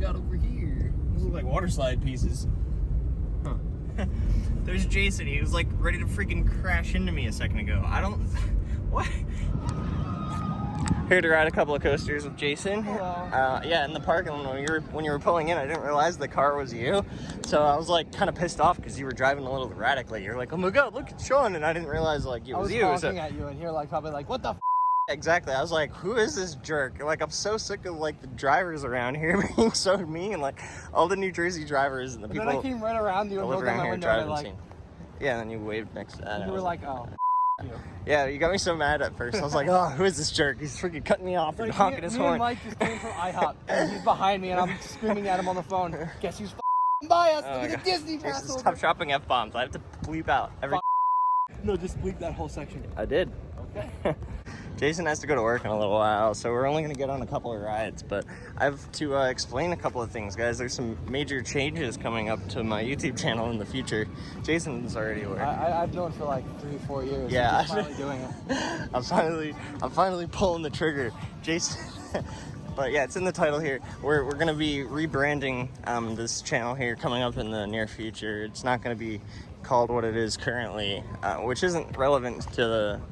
got over here? Those look like water slide pieces. Huh. There's Jason. He was like ready to freaking crash into me a second ago. I don't... What? Here to ride a couple of coasters with Jason. Hello. Yeah, in the parking lot when you were pulling in, I didn't realize the car was you. So I was like kind of pissed off because you were driving a little erratically. You're like, oh my god, look at Sean, and I didn't realize like it was you. I was honking at you, and you're like probably like, what the f? Exactly. I was like, who is this jerk? Like, I'm so sick of like the drivers around here being so mean, like all the New Jersey drivers and the people. Then I came right around you and looked out my window and like. Yeah, and then you waved next to that. You were like, oh. You. Yeah, you got me so mad at first. I was like, oh, who is this jerk? He's freaking cutting me off and honking his horn. Me and Mike just came from IHOP, and he's behind me, and I'm screaming at him on the phone. Guess who's by us? Look at the Disney pass. Stop dropping F-bombs. I have to bleep out every... No, just bleep that whole section. I did. Okay. Jason has to go to work in a little while, so we're only going to get on a couple of rides, but I have to explain a couple of things, guys. There's some major changes coming up to my YouTube channel in the future. Jason's already aware. I've known for like 3-4 years. Yeah. I'm finally doing it. I'm finally pulling the trigger. Jason... But yeah, it's in the title here. We're going to be rebranding this channel here coming up in the near future. It's not going to be called what it is currently, which isn't relevant to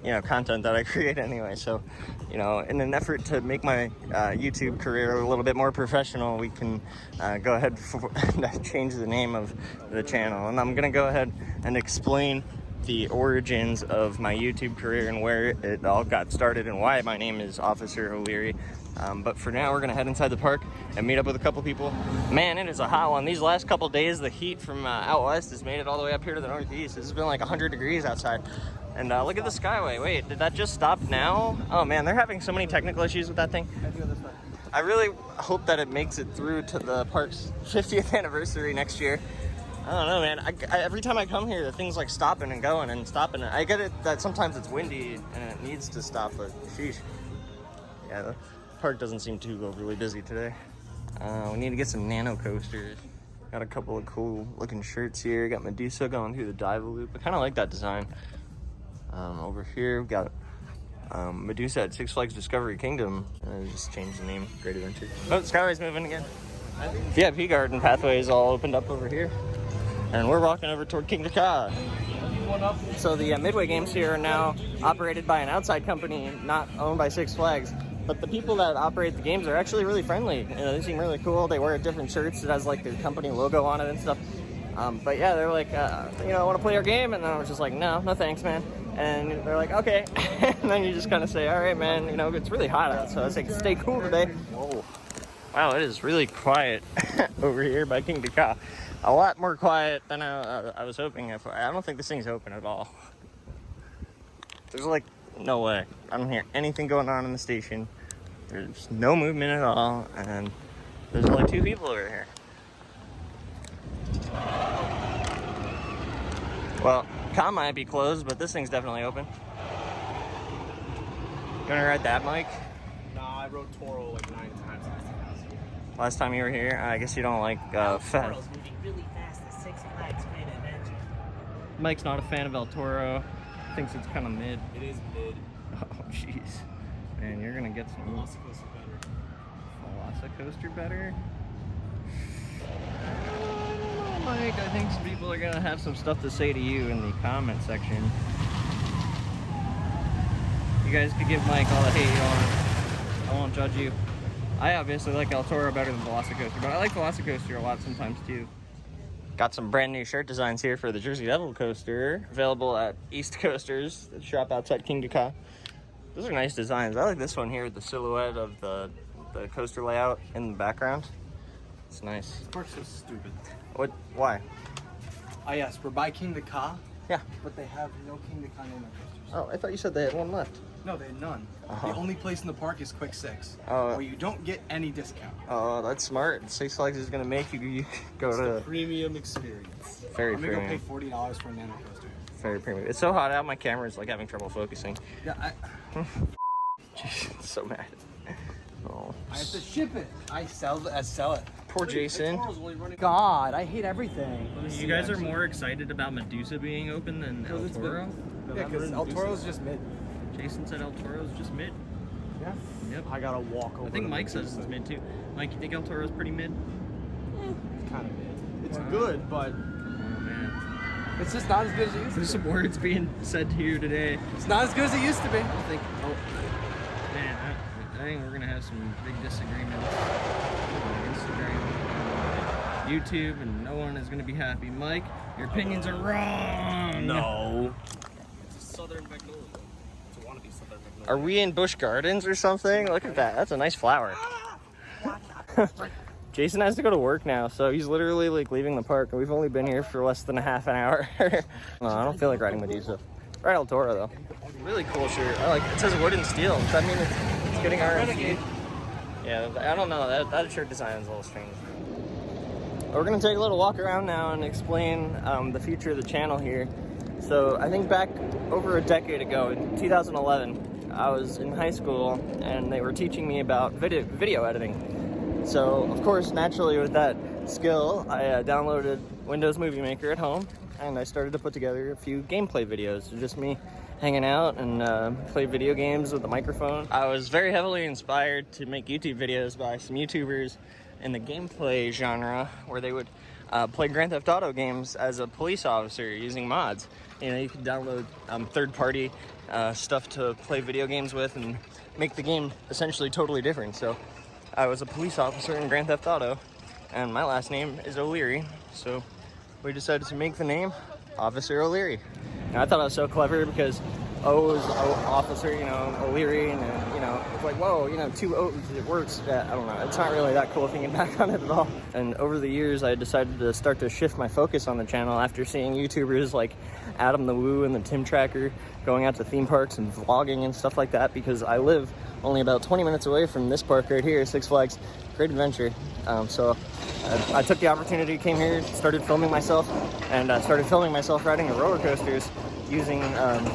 the content that I create anyway. So, in an effort to make my YouTube career a little bit more professional, we can go ahead and change the name of the channel. And I'm going to go ahead and explain the origins of my YouTube career and where it all got started and why my name is Officer O'Leary. But for now, we're gonna head inside the park and meet up with a couple people. Man, it is a hot one. These last couple days, the heat from out west has made it all the way up here to the northeast. It's been like 100 degrees outside. And look at the Skyway. Wait, did that just stop now? Oh man, they're having so many technical issues with that thing. I really hope that it makes it through to the park's 50th anniversary next year. I don't know, man. Every time I come here, the thing's like stopping and going and stopping. I get it that sometimes it's windy and it needs to stop, but sheesh. Yeah, the park doesn't seem too overly busy today. We need to get some nano coasters. Got a couple of cool looking shirts here. Got Medusa going through the dive loop. I kind of like that design. Over here, we've got Medusa at Six Flags Discovery Kingdom. I just changed the name. Great Adventure. Oh, Skyway's moving again. VIP garden pathways all opened up over here. And we're walking over toward Kingda Ka. So the Midway games here are now operated by an outside company, not owned by Six Flags. But the people that operate the games are actually really friendly. They seem really cool. They wear different shirts that has like their company logo on it and stuff. But yeah, they're like, I want to play our game. And then I was just like, no thanks, man. And they're like, okay. And then you just kind of say, all right, man, it's really hot out. So I was like, stay cool today. Whoa. Wow, it is really quiet over here by Kingda Ka. A lot more quiet than I was hoping. I don't think this thing's open at all. There's like no way. I don't hear anything going on in the station. There's no movement at all, and there's only 2 people over here. Well, Ka might be closed, but this thing's definitely open. You wanna ride that, Mike? Nah, I rode Toro like 9 times Last time you were here, I guess you don't like Toro's moving really fast. The Six Flags Great Adventure. Mike's not a fan of El Toro. Thinks it's kind of mid. It is mid. Oh, jeez. Man, you're gonna get some... Velocicoaster better. Velocicoaster better? Mike, I think some people are gonna have some stuff to say to you in the comment section. You guys could give Mike all the hate you want. I won't judge you. I obviously like El Toro better than Velocicoaster, but I like Velocicoaster a lot sometimes too. Got some brand new shirt designs here for the Jersey Devil coaster, available at East Coasters, the shop outside Kingda Ka. Those are nice designs. I like this one here with the silhouette of the coaster layout in the background. It's nice. This park's so stupid. What? Why? Yes, we're by Kingda Ka. Yeah. But they have no Kingda Ka nano coasters. Oh, I thought you said they had one left. No, they had none. Uh-huh. The only place in the park is Quick 6, Oh. where you don't get any discount. Oh, that's smart. Six Flags is gonna make you go to Premium experience. very I'm gonna premium. go pay $40 for a nano coaster. Very premium. It's so hot out, my camera's like having trouble focusing. Yeah, Jeez, so mad. Oh, I have to ship it. I sell it. poor Jason. God, I hate everything. You guys are more excited about Medusa being open than El Toro? Yeah, because El Toro's just mid. Jason said El Toro's just mid. Yeah. Yep. Yep. I gotta walk over. I think to Mike says it's mid too. Mike, you think El Toro's pretty mid? It's kind of mid. It's good, but Oh man. it's just not as good as it used to There's be. some words being said here today. It's not as good as it used to be. I don't think. Oh, man, I think we're gonna have some big disagreements on Instagram, and YouTube, and no one is gonna be happy. Mike, your opinions are wrong. No. It's a Southern Magnolia. It's a wannabe Southern Magnolia. Are we in Busch Gardens or something? Look at that. That's a nice flower. Jason has to go to work now, so he's literally like leaving the park, and we've only been here for less than a half an hour. No, I don't feel like riding Medusa. Ride El Toro though. Really cool shirt. I like. It says wood and steel. Does that mean it's getting RFC? Yeah, I don't know. That shirt design is a little strange. We're gonna take a little walk around now and explain the future of the channel here. So I think back over a decade ago, in 2011, I was in high school and they were teaching me about video editing. So of course, naturally with that skill, I downloaded Windows Movie Maker at home and I started to put together a few gameplay videos. Just me hanging out and play video games with a microphone. I was very heavily inspired to make YouTube videos by some YouTubers in the gameplay genre where they would play Grand Theft Auto games as a police officer using mods. You know, you could download third-party stuff to play video games with and make the game essentially totally different. So I was a police officer in Grand Theft Auto, and my last name is O'Leary, so we decided to make the name Officer O'Leary. And I thought I was so clever because O is officer, you know, O'Leary, and you know, it's like, whoa, you know, two O's, it works. I don't know, it's not really that cool thinking back on it at all. And over the years, I decided to start to shift my focus on the channel after seeing YouTubers like Adam the Woo and the Tim Tracker going out to theme parks and vlogging and stuff like that, because I live only about 20 minutes away from this park right here, Six Flags Great Adventure. So I took the opportunity, came here, started filming myself, and started filming myself riding the roller coasters using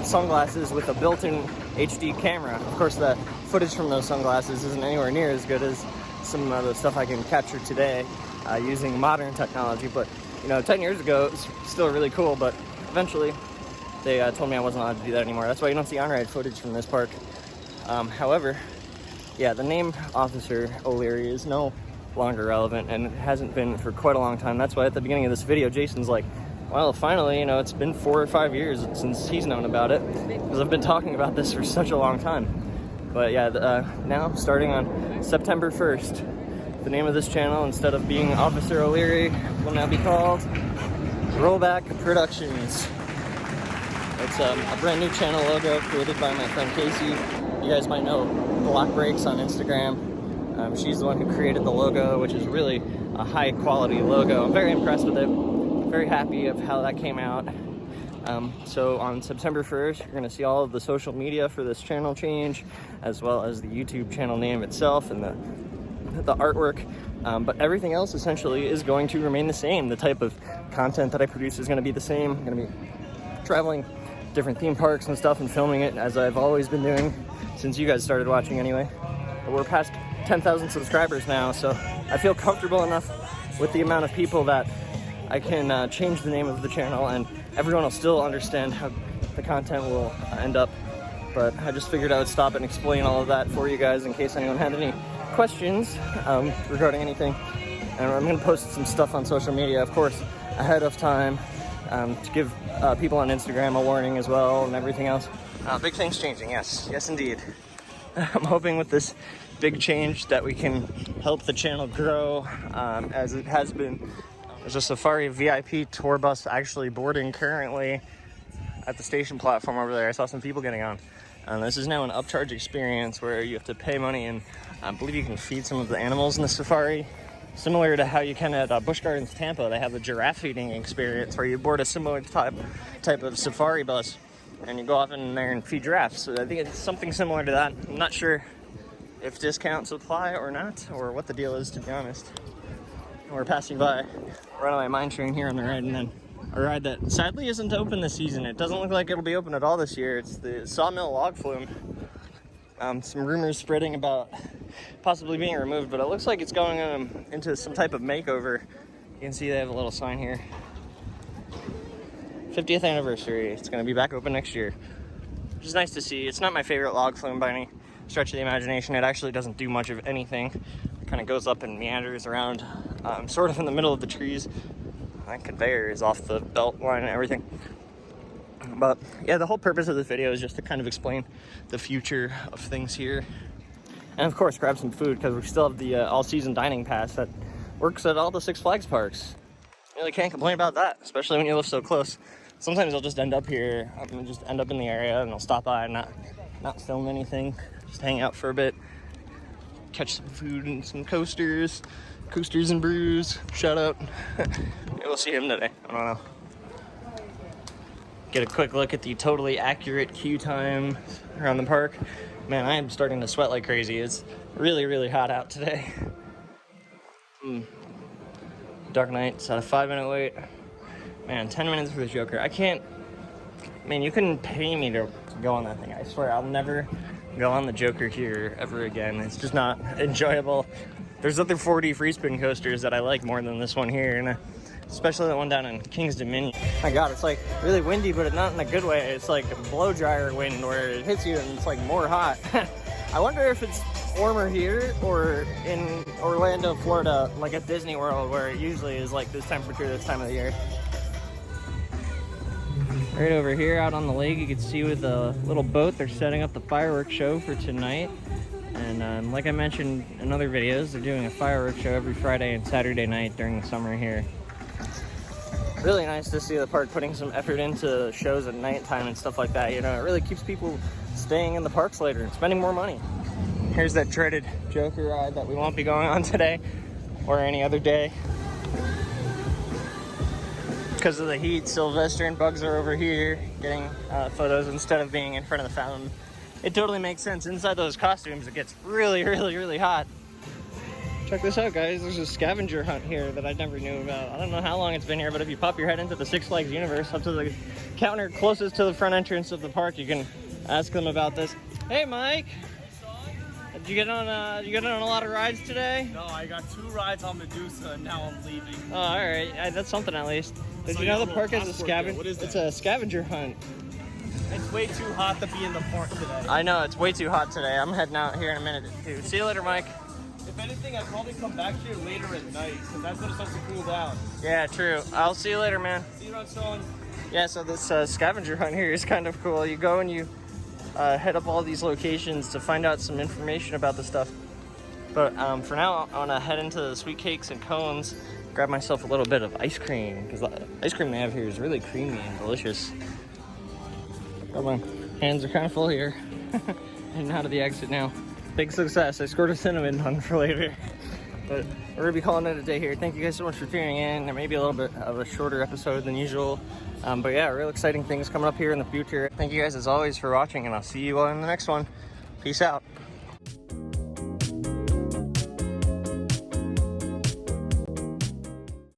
sunglasses with a built-in HD camera. Of course, the footage from those sunglasses isn't anywhere near as good as some of the stuff I can capture today using modern technology. But, you know, 10 years ago, it was still really cool, but eventually they told me I wasn't allowed to do that anymore. That's why you don't see on-ride footage from this park. However, yeah, the name Officer O'Leary is no longer relevant, and it hasn't been for quite a long time. That's why at the beginning of this video, Jason's like, well, finally, you know, it's been 4 or 5 years since he's known about it, because I've been talking about this for such a long time. But yeah, now, starting on September 1st, the name of this channel, instead of being Officer O'Leary, will now be called Rollback Productions. It's a brand new channel logo created by my friend Casey. You guys might know Block Breaks on Instagram. She's the one who created the logo, which is really a high quality logo. I'm very impressed with it. Very happy of how that came out. So on September 1st, you're going to see all of the social media for this channel change, as well as the YouTube channel name itself and the artwork. But everything else essentially is going to remain the same. The type of content that I produce is going to be the same. I'm going to be traveling different theme parks and stuff and filming it as I've always been doing since you guys started watching anyway. But we're past 10,000 subscribers now, so I feel comfortable enough with the amount of people that I can change the name of the channel and everyone will still understand how the content will end up. But I just figured I would stop and explain all of that for you guys in case anyone had any questions regarding anything. And I'm going to post some stuff on social media, of course, ahead of time to give people on Instagram a warning as well and everything else. Big things changing, yes. Yes, indeed. I'm hoping with this big change that we can help the channel grow as it has been. There's a Safari VIP tour bus actually boarding currently at the station platform over there. I saw some people getting on. This is now an upcharge experience where you have to pay money, and I believe you can feed some of the animals in the safari. Similar to how you can at Busch Gardens Tampa, they have a giraffe feeding experience where you board a similar type of safari bus and you go off in there and feed giraffes. So I think it's something similar to that. I'm not sure if discounts apply or not, or what the deal is, to be honest. We're passing by Runaway Mine Train here on the right, and then a ride that sadly isn't open this season. It doesn't look like it'll be open at all this year. It's the Sawmill Log Flume. Some rumors spreading about possibly being removed, but it looks like it's going into some type of makeover. You can see they have a little sign here. 50th anniversary. It's going to be back open next year, which is nice to see. It's not my favorite log flume by any stretch of the imagination. It actually doesn't do much of anything. It kind of goes up and meanders around, sort of in the middle of the trees. That conveyor is off the belt line and everything. But yeah, the whole purpose of this video is just to kind of explain the future of things here. And of course, grab some food, because we still have the all-season dining pass that works at all the Six Flags parks. Really can't complain about that, especially when you live so close. Sometimes I'll just end up here, just end up in the area, and I'll stop by and not film anything, just hang out for a bit, catch some food and some coasters and brews. Shout out. Maybe we'll see him today. I don't know. Get a quick look at the totally accurate queue time around the park. Man, I am starting to sweat like crazy. It's really, really hot out today. Dark Knight, it's at a 5-minute wait. Man, 10 minutes for the Joker. You couldn't pay me to go on that thing. I swear, I'll never go on the Joker here ever again. It's just not enjoyable. There's other 4D free spin coasters that I like more than this one here, and especially the one down in King's Dominion. My God, it's like really windy, but not in a good way. It's like a blow dryer wind where it hits you and it's like more hot. I wonder if it's warmer here or in Orlando, Florida, like at Disney World, where it usually is like this temperature this time of the year. Right over here out on the lake, you can see with a little boat, they're setting up the fireworks show for tonight. And like I mentioned in other videos, they're doing a fireworks show every Friday and Saturday night during the summer here. Really nice to see the park putting some effort into shows at nighttime and stuff like that. You know, it really keeps people staying in the parks later and spending more money. Here's that dreaded Joker ride that we won't be going on today or any other day. Because of the heat, Sylvester and Bugs are over here getting photos instead of being in front of the fountain. It totally makes sense. Inside those costumes, it gets really, really, really hot. Check this out, guys. There's a scavenger hunt here that I never knew about. I don't know how long it's been here, but if you pop your head into the Six Flags universe, up to the counter closest to the front entrance of the park, you can ask them about this. Hey, Mike. Did you get on a lot of rides today? No, I got 2 rides on Medusa and now I'm leaving. Oh, all right. That's something at least. Did you know the park has a scavenger? What is that? It's a scavenger hunt. It's way too hot to be in the park today. I know, it's way too hot today. I'm heading out here in a minute, dude. See you later, Mike. If anything, I'd probably come back here later at night, because that's when it starts to cool down. Yeah, true. I'll see you later, man. See you around, Sean. Yeah, so this scavenger hunt here is kind of cool. You go and you head up all these locations to find out some information about the stuff. But for now, I want to head into the sweet cakes and cones, grab myself a little bit of ice cream, because the ice cream they have here is really creamy and delicious. Got my hands are kind of full here. Heading out of the exit now. Big success. I scored a cinnamon bun for later. But we're going to be calling it a day here. Thank you guys so much for tuning in. There may be a little bit of a shorter episode than usual. But yeah, real exciting things coming up here in the future. Thank you guys as always for watching, and I'll see you on the next one. Peace out.